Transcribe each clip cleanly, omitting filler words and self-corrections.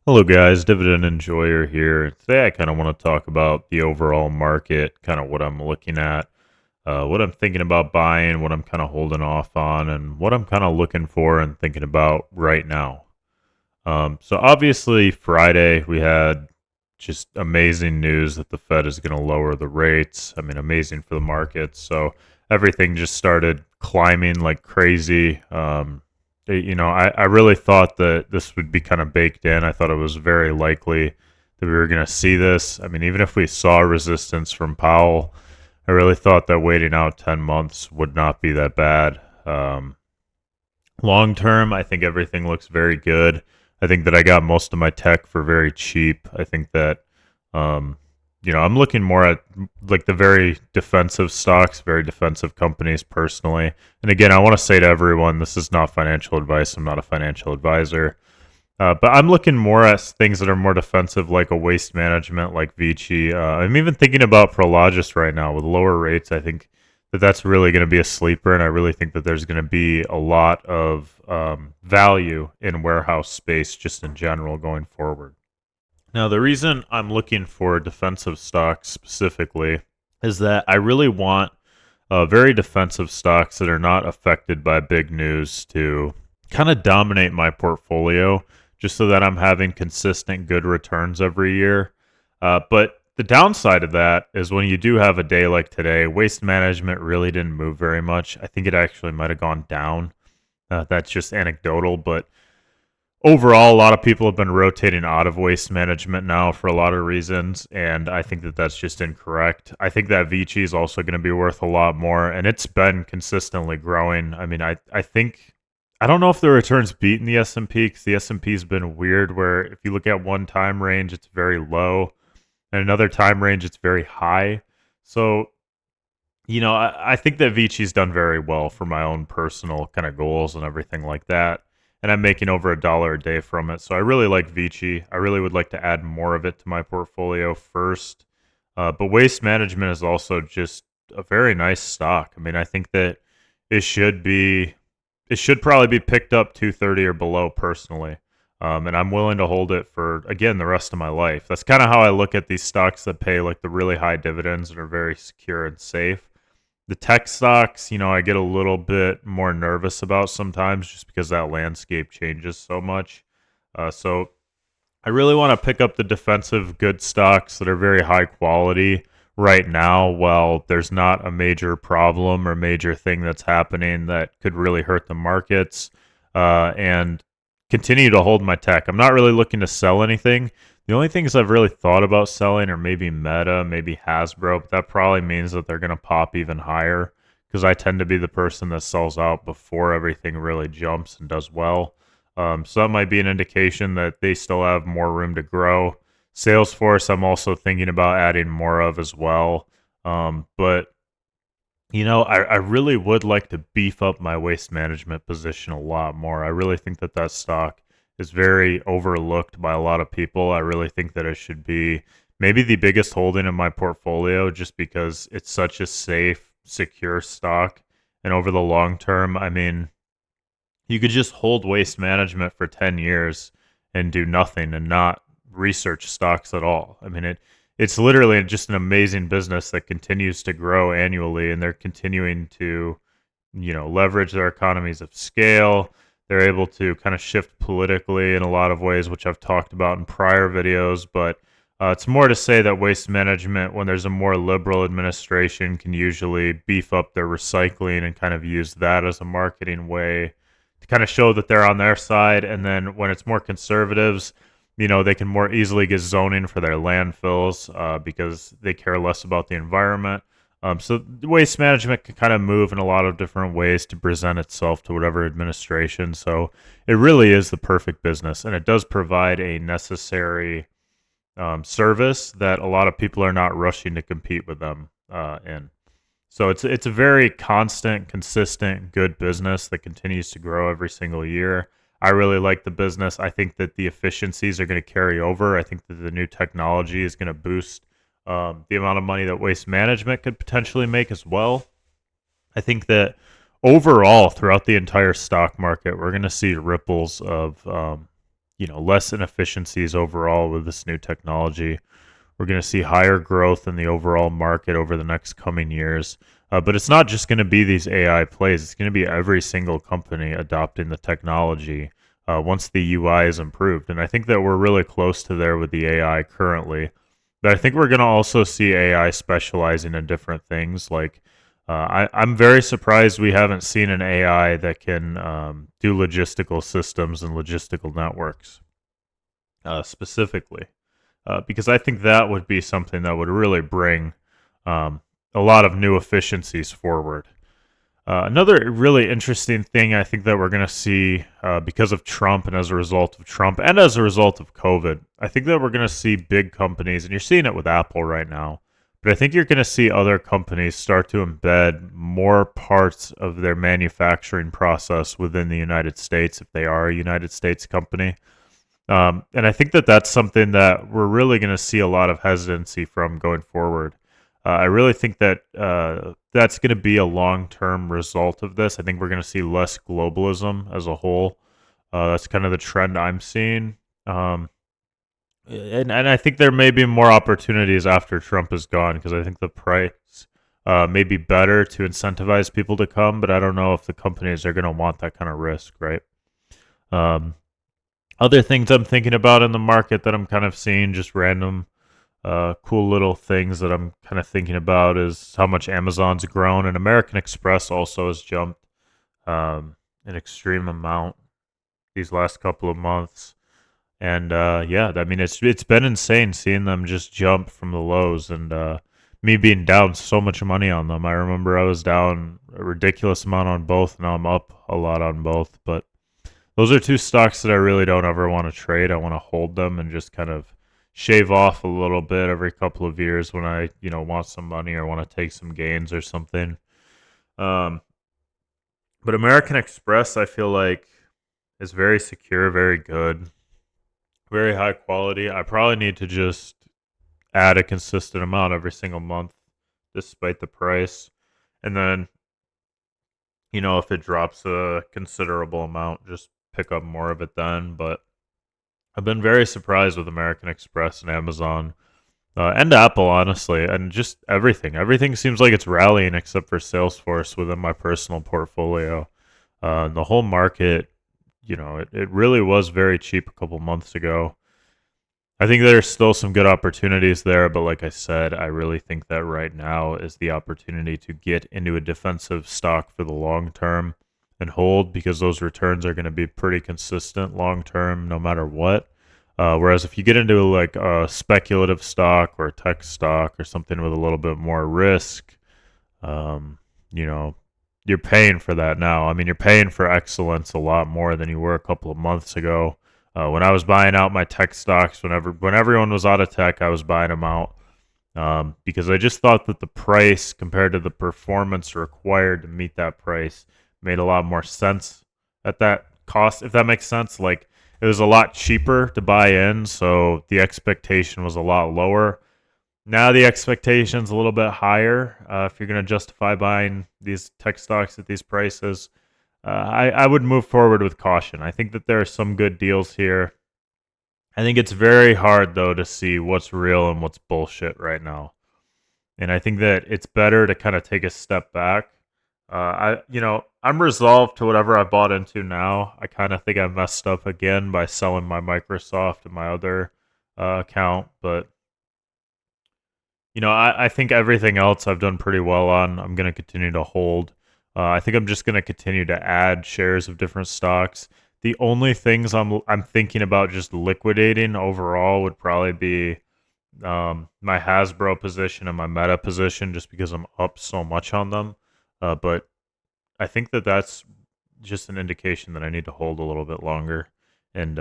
Hello, guys. Dividend Enjoyer here. Today, I kind of want to talk about the overall market, kind of what I'm looking at, what I'm thinking about buying, what I'm kind of holding off on, and what I'm kind of looking for and thinking about right now. So, obviously, Friday, we had just amazing news that the Fed is going to lower the rates. I mean, amazing for the markets. So, everything just started climbing like crazy. I really thought that this would be kind of baked in. I thought it was very likely that we were going to see this. I mean, even if we saw resistance from Powell, I really thought that waiting out 10 months would not be that bad. Long term, I think everything looks very good. I think that I got most of my tech for very cheap. I think that, um, I'm looking more at like the very defensive stocks, very defensive companies personally. And again, I want to say to everyone, this is not financial advice. I'm not a financial advisor. But I'm looking more at things that are more defensive, like a waste management, like Vici. I'm even thinking about Prologis right now with lower rates. I think that that's really going to be a sleeper, and I really think that there's going to be a lot of value in warehouse space just in general going forward. Now, the reason I'm looking for defensive stocks specifically is that I really want very defensive stocks that are not affected by big news to kind of dominate my portfolio just so that I'm having consistent good returns every year. But the downside of that is when you do have a day like today, waste management really didn't move very much. I think it actually might have gone down. That's just anecdotal, but overall, a lot of people have been rotating out of waste management now for a lot of reasons, and I think that that's just incorrect. I think that Vici is also going to be worth a lot more, and it's been consistently growing. I mean, I think I don't know if the returns beaten the S&P because the S&P's been weird. Where if you look at one time range, it's very low, and another time range, it's very high. So I think that Vici's done very well for my own personal kind of goals and everything like that. And I'm making over $1 a day from it. So I really like Vici. I really would like to add more of it to my portfolio first. But waste management is also just a very nice stock. I mean, I think that it should be, it should probably be picked up 230 or below personally. And I'm willing to hold it for, again, the rest of my life. That's kind of how I look at these stocks that pay like the really high dividends and are very secure and safe. The tech stocks, I get a little bit more nervous about sometimes just because that landscape changes so much. So I really want to pick up the defensive good stocks that are very high quality right now while there's not a major problem or major thing that's happening that could really hurt the markets, and continue to hold my tech. I'm not really looking to sell anything. The only things I've really thought about selling are maybe Meta, maybe Hasbro, but that probably means that they're going to pop even higher because I tend to be the person that sells out before everything really jumps and does well. So that might be an indication that they still have more room to grow. Salesforce, I'm also thinking about adding more of as well. But I really would like to beef up my waste management position a lot more. I really think that that stock is very overlooked by a lot of people. I really think that it should be maybe the biggest holding in my portfolio just because it's such a safe, secure stock. And over the long term, I mean, you could just hold waste management for 10 years and do nothing and not research stocks at all. I mean, it's literally just an amazing business that continues to grow annually, and they're continuing to, leverage their economies of scale. They're able to kind of shift politically in a lot of ways, which I've talked about in prior videos. But it's more to say that waste management, when there's a more liberal administration, can usually beef up their recycling and kind of use that as a marketing way to kind of show that they're on their side. And then when it's more conservatives, they can more easily get zoning for their landfills because they care less about the environment. So waste management can kind of move in a lot of different ways to present itself to whatever administration. So it really is the perfect business, and it does provide a necessary service that a lot of people are not rushing to compete with them in. So it's a very constant, consistent, good business that continues to grow every single year. I really like the business. I think that the efficiencies are going to carry over. I think that the new technology is going to boost the amount of money that waste management could potentially make as well. I think that overall, throughout the entire stock market, we're going to see ripples of, less inefficiencies overall with this new technology. We're going to see higher growth in the overall market over the next coming years. But it's not just going to be these AI plays. It's going to be every single company adopting the technology once the UI is improved. And I think that we're really close to there with the AI currently. But I think we're going to also see AI specializing in different things. Like, I'm very surprised we haven't seen an AI that can do logistical systems and logistical networks specifically because I think that would be something that would really bring um, a lot of new efficiencies forward. Another really interesting thing I think that we're going to see because of Trump and as a result of Trump and as a result of COVID, I think that we're going to see big companies, and you're seeing it with Apple right now, but I think you're going to see other companies start to embed more parts of their manufacturing process within the United States if they are a United States company. And I think that that's something that we're really going to see a lot of hesitancy from going forward. I really think that that's going to be a long-term result of this. I think we're going to see less globalism as a whole. That's kind of the trend I'm seeing. And I think there may be more opportunities after Trump is gone because I think the price may be better to incentivize people to come, but I don't know if the companies are going to want that kind of risk, right? Um, Other things I'm thinking about in the market that I'm kind of seeing, just random cool little things that I'm kind of thinking about is how much Amazon's grown, and American Express also has jumped an extreme amount these last couple of months. And yeah, I mean it's been insane seeing them just jump from the lows, and me being down so much money on them. I remember I was down a ridiculous amount on both. Now I'm up a lot on both, but those are two stocks that I really don't ever want to trade. I want to hold them and just kind of shave off a little bit every couple of years when I, want some money or want to take some gains or something. Um, but American Express, I feel like, is very secure, very good, very high quality. I probably need to just add a consistent amount every single month, despite the price. And then, if it drops a considerable amount, just pick up more of it then. But I've been very surprised with American Express and Amazon and Apple, honestly, and just everything. Everything seems like it's rallying except for Salesforce within my personal portfolio. The whole market, it really was very cheap a couple months ago. I think there's still some good opportunities there, but like I said, I really think that right now is the opportunity to get into a defensive stock for the long term and hold because those returns are going to be pretty consistent long term no matter what. Whereas if you get into like a speculative stock or a tech stock or something with a little bit more risk, um, you know, you're paying for that now. I mean, you're paying for excellence a lot more than you were a couple of months ago. When I was buying out my tech stocks, when everyone was out of tech, I was buying them out because I just thought that the price compared to the performance required to meet that price made a lot more sense at that cost, if that makes sense. Like it was a lot cheaper to buy in, so the expectation was a lot lower. Now the expectation's a little bit higher. If you're going to justify buying these tech stocks at these prices, I would move forward with caution. I think that there are some good deals here. I think it's very hard though to see what's real and what's bullshit right now. And I think that it's better to kind of take a step back. I'm resolved to whatever I bought into now. I kind of think I messed up again by selling my Microsoft and my other account, but I think everything else I've done pretty well on. I'm going to continue to hold. I think I'm just going to continue to add shares of different stocks. The only things I'm thinking about just liquidating overall would probably be my Hasbro position and my Meta position, just because I'm up so much on them. But I think that that's just an indication that I need to hold a little bit longer. And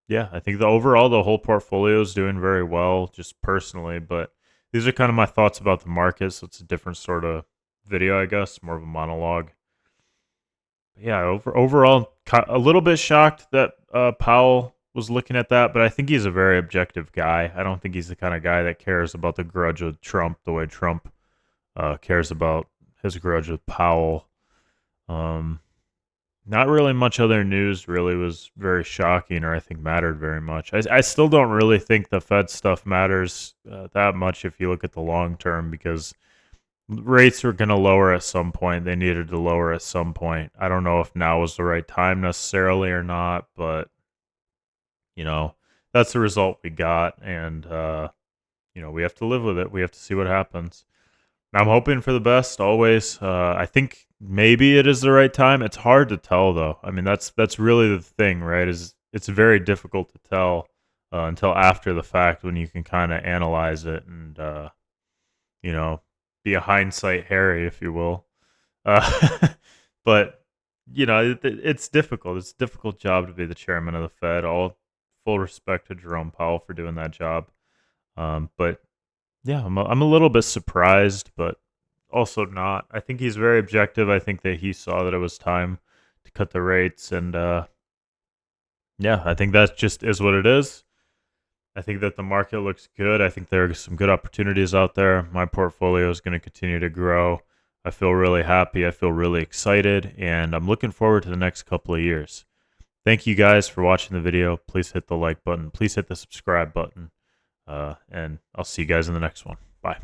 yeah, I think the whole portfolio is doing very well, just personally. But these are kind of my thoughts about the market. So it's a different sort of video, I guess, more of a monologue. But yeah, overall, a little bit shocked that Powell was looking at that, but I think he's a very objective guy. I don't think he's the kind of guy that cares about the grudge with Trump the way Trump cares about his grudge with Powell. Not really much other news really was very shocking or I think mattered very much. I still don't really think the Fed stuff matters that much if you look at the long term because rates were going to lower at some point. They needed to lower at some point. I don't know if now was the right time necessarily or not, but you know, that's the result we got. And, we have to live with it. We have to see what happens. I'm hoping for the best always. I think maybe it is the right time. It's hard to tell though. I mean, that's really the thing, right? Is it's very difficult to tell until after the fact when you can kind of analyze it and you know be a hindsight Harry, if you will. Uh, but it's difficult. It's a difficult job to be the chairman of the Fed. All full respect to Jerome Powell for doing that job. But yeah, I'm a little bit surprised, but also not. I think he's very objective. I think that he saw that it was time to cut the rates, and yeah, I think that just is what it is. I think that the market looks good. I think there are some good opportunities out there. My portfolio is going to continue to grow. I feel really happy. I feel really excited, and I'm looking forward to the next couple of years. Thank you guys for watching the video. Please hit the like button. Please hit the subscribe button. And I'll see you guys in the next one. Bye.